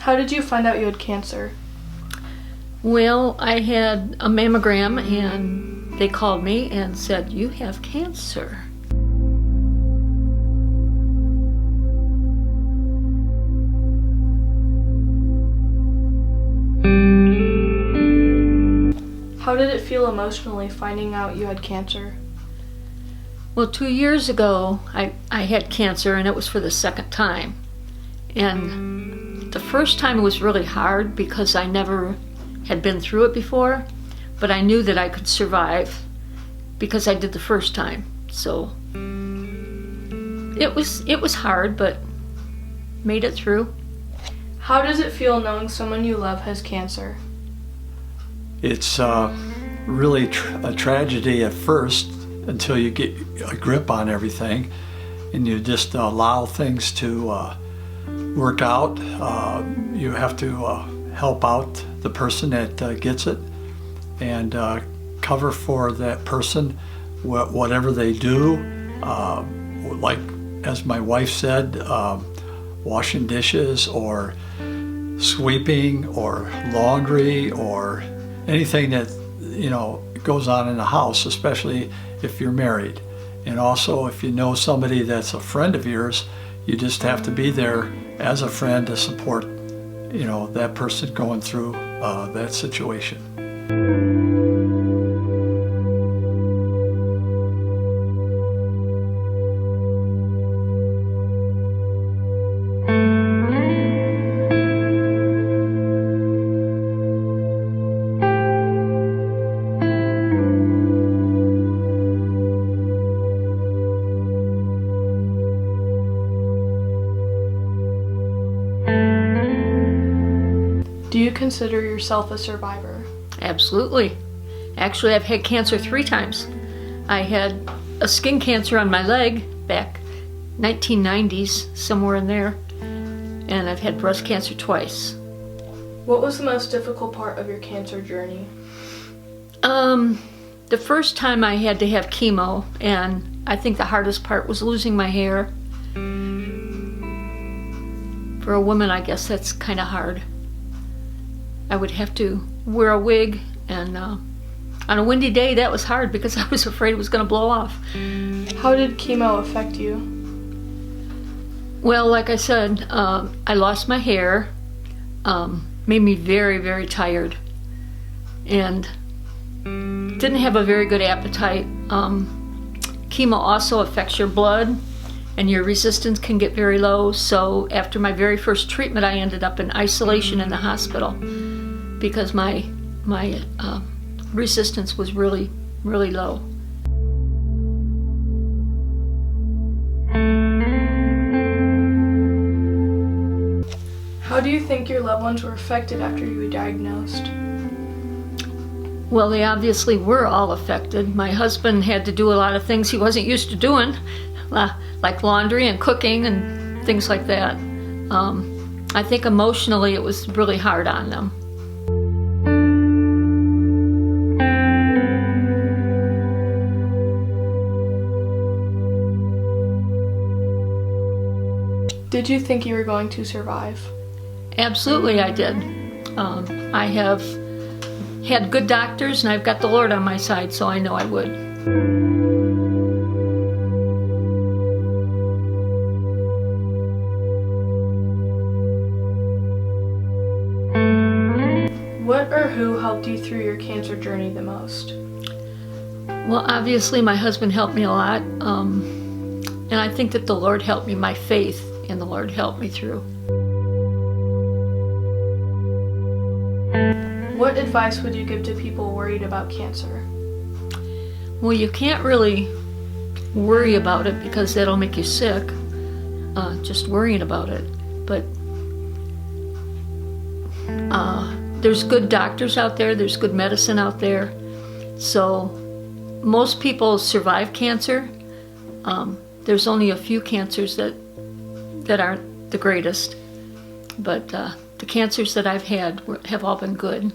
How did you find out you had cancer? Well, I had a mammogram and they called me and said, "You have cancer." How did it feel emotionally finding out you had cancer? Well, 2 years ago, I had cancer, and it was for the second time. And the first time it was really hard because I never had been through it before, but I knew that I could survive because I did the first time. So it was hard, but made it through. How does it feel knowing someone you love has cancer? It's really a tragedy at first until you get a grip on everything and you just allow things to work out. You have to help out the person that gets it and cover for that person whatever they do. Like as my wife said, washing dishes or sweeping or laundry or anything that goes on in the house, especially if you're married. And also if you know somebody that's a friend of yours, you just have to be there as a friend to support that person going through that situation. Do you consider yourself a survivor? Absolutely. Actually, I've had cancer 3 times. I had a skin cancer on my leg back 1990s, somewhere in there, and I've had breast cancer twice. What was the most difficult part of your cancer journey? The first time I had to have chemo, and I think the hardest part was losing my hair. For a woman, I guess that's kind of hard. I would have to wear a wig, and on a windy day that was hard because I was afraid it was going to blow off. How did chemo affect you? Well, like I said, I lost my hair, made me very, very tired, and didn't have a very good appetite. Chemo also affects your blood, and your resistance can get very low. So after my very first treatment, I ended up in isolation in the hospital because my resistance was really, really low. How do you think your loved ones were affected after you were diagnosed? Well, they obviously were all affected. My husband had to do a lot of things he wasn't used to doing, like laundry and cooking and things like that. I think emotionally it was really hard on them. Did you think you were going to survive? Absolutely, I did. I have had good doctors, and I've got the Lord on my side, so I know I would. What or who helped you through your cancer journey the most? Well, obviously my husband helped me a lot, and I think that the Lord helped me. My faith in the Lord helped me through. What advice would you give to people worried about cancer? Well, you can't really worry about it because that'll make you sick, just worrying about it. But there's good doctors out there, there's good medicine out there. So most people survive cancer. There's only a few cancers that aren't the greatest. But the cancers that I've had have all been good.